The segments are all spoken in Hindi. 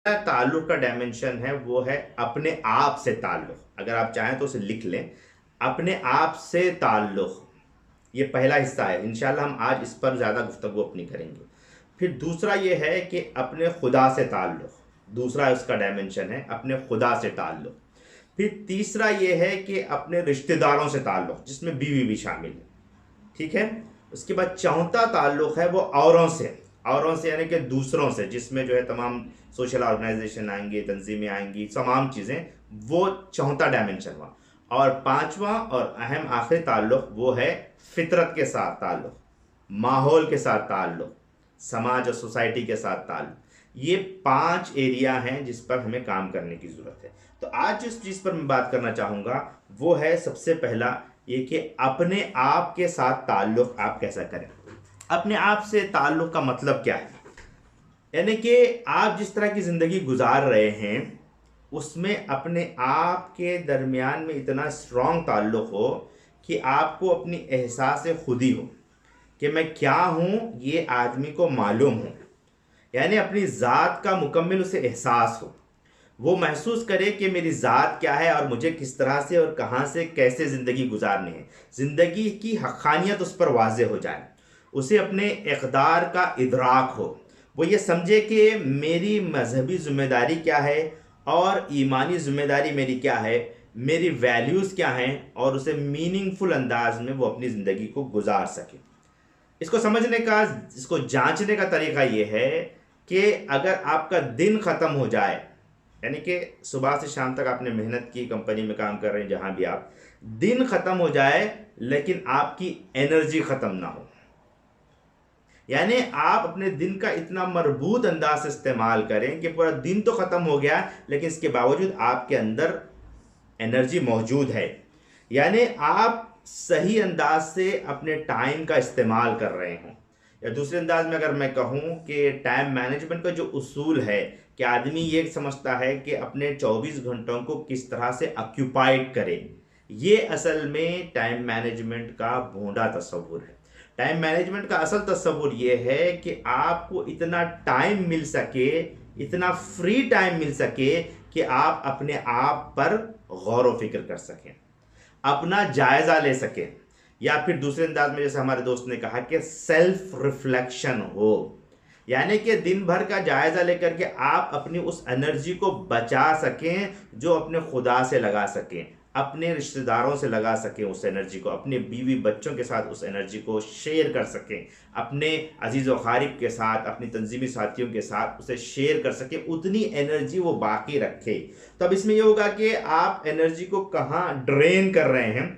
ताल्लुक का डायमेंशन है वो है अपने आप से ताल्लुक। अगर आप चाहें तो उसे लिख लें, अपने आप से ताल्लुक। ये पहला हिस्सा है, इंशाल्लाह हम आज इस पर ज़्यादा गुफ्तगू अपनी करेंगे। फिर दूसरा ये है कि अपने खुदा से ताल्लुक, दूसरा उसका डायमेंशन है अपने खुदा से ताल्लुक। फिर तीसरा ये है कि अपने रिश्तेदारों से ताल्लुक, जिसमें बीवी भी शामिल है। ठीक है। उसके बाद चौथा ताल्लुक है वो औरों से यानी कि दूसरों से, जिसमें जो है तमाम सोशल ऑर्गेनाइजेशन आएंगे, तंजीमें आएंगी, तमाम चीज़ें, वो चौथा डायमेंशन हुआ। और पांचवा और अहम आखिरी ताल्लुक वो है फितरत के साथ ताल्लुक, माहौल के साथ ताल्लुक, समाज और सोसाइटी के साथ ताल्लुक। ये 5 एरिया हैं जिस पर हमें काम करने की ज़रूरत है। तो आज जिस चीज़ पर मैं बात करना चाहूँगा वो है सबसे पहला ये कि अपने आप के साथ ताल्लुक आप कैसा करें। अपने आप से ताल्लुक का मतलब क्या है? यानी कि आप जिस तरह की ज़िंदगी गुजार रहे हैं उसमें अपने आप के दरमियान में इतना स्ट्रॉन्ग ताल्लुक हो कि आपको अपनी एहसास खुदी हो कि मैं क्या हूँ, ये आदमी को मालूम हो। यानी अपनी ज़ात का मुकम्मल उसे एहसास हो, वो महसूस करे कि मेरी ज़ात क्या है और मुझे किस तरह से और कहाँ से कैसे ज़िंदगी गुजारनी है। ज़िंदगी की हक़ानियत उस पर वाज़े हो जाए, उसे अपने इक़दार का इदराक हो, वो ये समझे कि मेरी मजहबी ज़िम्मेदारी क्या है और ईमानी ज़िम्मेदारी मेरी क्या है, मेरी वैल्यूज़ क्या हैं, और उसे मीनिंगफुल अंदाज में वो अपनी ज़िंदगी को गुजार सके। इसको समझने का, इसको जांचने का तरीका ये है कि अगर आपका दिन ख़त्म हो जाए, यानी कि सुबह से शाम तक आपने मेहनत की, कंपनी में काम कर रहे हैं, जहाँ भी आप, दिन ख़त्म हो जाए लेकिन आपकी एनर्जी ख़त्म ना हो, यानी आप अपने दिन का इतना मरबूत अंदाज से इस्तेमाल करें कि पूरा दिन तो ख़त्म हो गया लेकिन इसके बावजूद आपके अंदर एनर्जी मौजूद है, यानी आप सही अंदाज से अपने टाइम का इस्तेमाल कर रहे हों। या दूसरे अंदाज में अगर मैं कहूँ कि टाइम मैनेजमेंट का जो उसूल है कि आदमी ये समझता है कि अपने 24 घंटों को किस तरह से ऑक्यूपाइड करे, ये असल में टाइम मैनेजमेंट का भोंडा तस्वुर है। टाइम मैनेजमेंट का असल तस्वुर ये है कि आपको इतना टाइम मिल सके, इतना फ्री टाइम मिल सके कि आप अपने आप पर गौर व फिक्र कर सकें, अपना जायज़ा ले सकें, या फिर दूसरे अंदाज में जैसे हमारे दोस्त ने कहा कि सेल्फ रिफ्लेक्शन हो, यानी कि दिन भर का जायज़ा लेकर के आप अपनी उस एनर्जी को बचा सकें जो अपने खुदा से लगा सकें, अपने रिश्तेदारों से लगा सकें उस एनर्जी को, अपने बीवी बच्चों के साथ उस एनर्जी को शेयर कर सकें, अपने अजीज़ व क़ारिब के साथ, अपनी तंजीमी साथियों के साथ उसे शेयर कर सकें, उतनी एनर्जी वो बाकी रखे। तो अब इसमें ये होगा कि आप एनर्जी को कहाँ ड्रेन कर रहे हैं,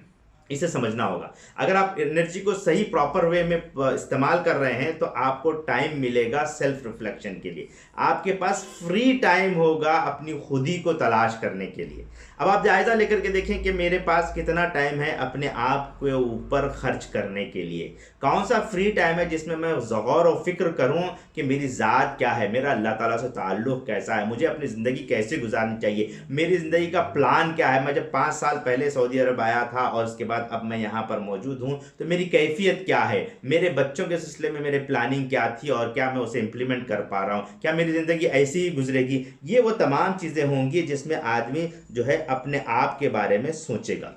इसे समझना होगा। अगर आप एनर्जी को सही प्रॉपर वे में इस्तेमाल कर रहे हैं तो आपको टाइम मिलेगा सेल्फ रिफ्लेक्शन के लिए, आपके पास फ्री टाइम होगा अपनी खुदी को तलाश करने के लिए। अब आप जायज़ा लेकर के देखें कि मेरे पास कितना टाइम है अपने आप के ऊपर खर्च करने के लिए, कौन सा फ्री टाइम है जिसमें मैं गौर और फिक्र करूं कि मेरी ज़ात क्या है, मेरा अल्लाह ताला से ताल्लुक़ कैसा है, मुझे अपनी ज़िंदगी कैसे गुजारनी चाहिए, मेरी ज़िंदगी का प्लान क्या है। मैं जब 5 साल पहले सऊदी अरब आया था और उसके बाद अब मैं यहाँ पर मौजूद हूँ तो मेरी कैफियत क्या है, मेरे बच्चों के सिलसिले में मेरे प्लानिंग क्या थी और क्या मैं उसे इम्प्लीमेंट कर पा रहा हूँ, क्या मेरी ज़िंदगी ऐसी ही गुजरेगी। ये वो तमाम चीज़ें होंगी जिसमें आदमी जो है अपने आप के बारे में सोचेगा,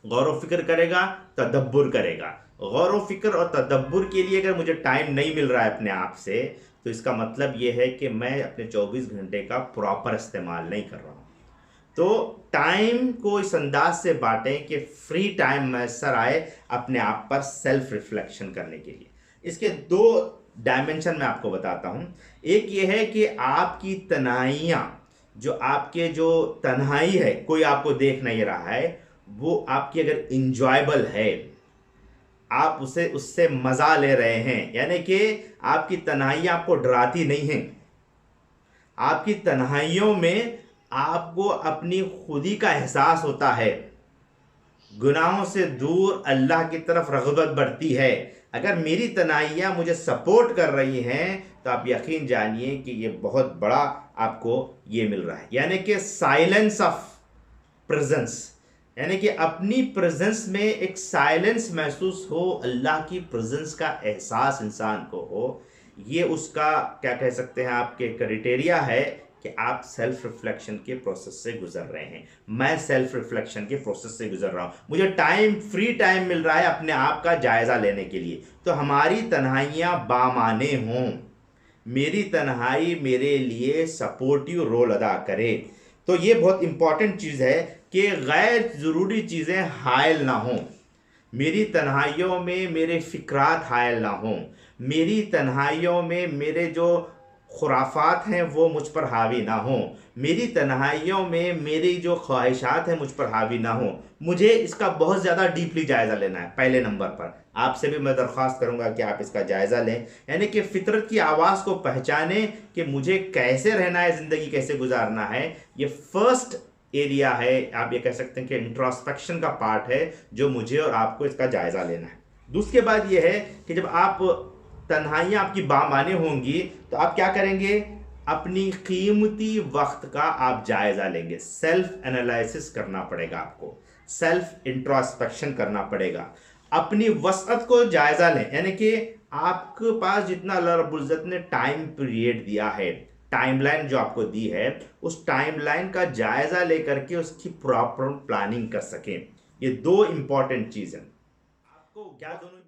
गौर व फिक्र करेगा, तदब्बुर करेगा। गौर व फिक्र और तदब्बुर के लिए अगर मुझे टाइम नहीं मिल रहा है अपने आप से, तो इसका मतलब ये है कि मैं अपने 24 घंटे का प्रॉपर इस्तेमाल नहीं कर रहा हूँ। तो टाइम को इस अंदाज से बांटें कि फ्री टाइम मैसर आए अपने आप पर सेल्फ रिफ्लेक्शन करने के लिए। इसके 2 डायमेंशन मैं आपको बताता हूँ। एक ये है कि आपकी तन्हाइयाँ, जो आपके जो तन्हाई है, कोई आपको देख नहीं रहा है, वो आपकी अगर इंजॉयबल है, आप उसे उससे मज़ा ले रहे हैं, यानी कि आपकी तन्हाइयाँ आपको डराती नहीं हैं, आपकी तन्हाइयों में आपको अपनी खुदी का एहसास होता है, गुनाहों से दूर अल्लाह की तरफ रग़बत बढ़ती है। अगर मेरी तन्हाइयाँ मुझे सपोर्ट कर रही हैं तो आप यकीन जानिए कि ये बहुत बड़ा आपको ये मिल रहा है, यानी कि साइलेंस ऑफ प्रेजेंस, यानी कि अपनी प्रेजेंस में एक साइलेंस महसूस हो, अल्लाह की प्रेजेंस का एहसास इंसान को हो। ये उसका क्या कह सकते हैं आपके क्राइटेरिया है कि आप सेल्फ रिफ्लेक्शन के प्रोसेस से गुजर रहे हैं, मैं सेल्फ रिफ्लेक्शन के प्रोसेस से गुजर रहा हूँ, मुझे फ्री टाइम मिल रहा है अपने आप का जायज़ा लेने के लिए। तो हमारी तन्हाइयाँ बामाने हों, मेरी तन्हाई मेरे लिए सपोर्टिव रोल अदा करे। तो ये बहुत इंपॉर्टेंट चीज़ है कि गैर ज़रूरी चीज़ें हायल ना हों, मेरी तन्हाइयों में मेरे फ़िक्रात हायल ना हों, मेरी तन्हाइयों में मेरे जो खुराफात हैं वो मुझ पर हावी ना हों, मेरी तन्हाइयों में मेरी जो ख्वाहिशात हैं मुझ पर हावी ना हों। मुझे इसका बहुत ज़्यादा डीपली जायज़ा लेना है। पहले नंबर पर आपसे भी मैं दरख्वास्त करूँगा कि आप इसका जायज़ा लें, यानी कि फ़ितरत की आवाज़ को पहचानें कि मुझे कैसे रहना है, ज़िंदगी कैसे गुजारना है। ये फर्स्ट एरिया है, आप ये कह सकते हैं कि इंट्रोस्पेक्शन का पार्ट है जो मुझे और आपको इसका जायज़ा लेना है। दूसरी बात यह है कि जब आप तन्हाइयाँ आपकी बामाने होंगी तो आप क्या करेंगे, अपनी कीमती वक्त का आप जायज़ा लेंगे। सेल्फ एनालिसिस करना पड़ेगा, आपको सेल्फ इंट्रोस्पेक्शन करना पड़ेगा, अपनी वसअत को जायज़ा लें, यानी कि आपके पास जितना अल्लाह रब्बुल इज़्ज़त ने टाइम पीरियड दिया है, टाइमलाइन जो आपको दी है, उस टाइमलाइन का जायज़ा लेकर के उसकी प्रॉपर प्लानिंग कर सकें। ये दो इंपॉर्टेंट चीज़ हैं। आपको क्या दोनों